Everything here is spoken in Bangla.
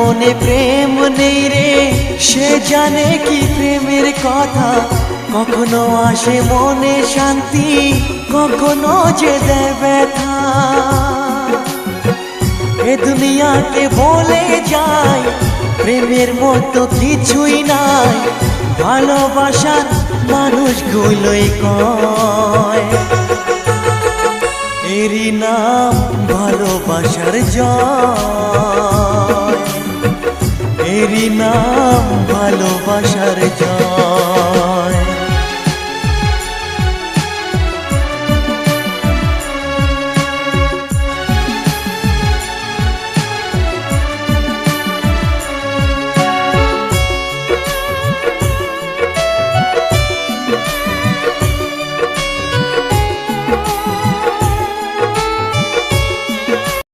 মনে প্রেম নেই রে, সে জানে কি প্রেমের কথা। কখনো আসে মনে শান্তি, কখনো যে দেয় ব্যথা। এ দুনিয়াকে বলে যায় প্রেমের মতো কিছুই নাই, ভালোবাসার মানুষগুলোই কয় এরই নাম ভালোবাসার জয়, এরই নাম ভালোবাসার জয়।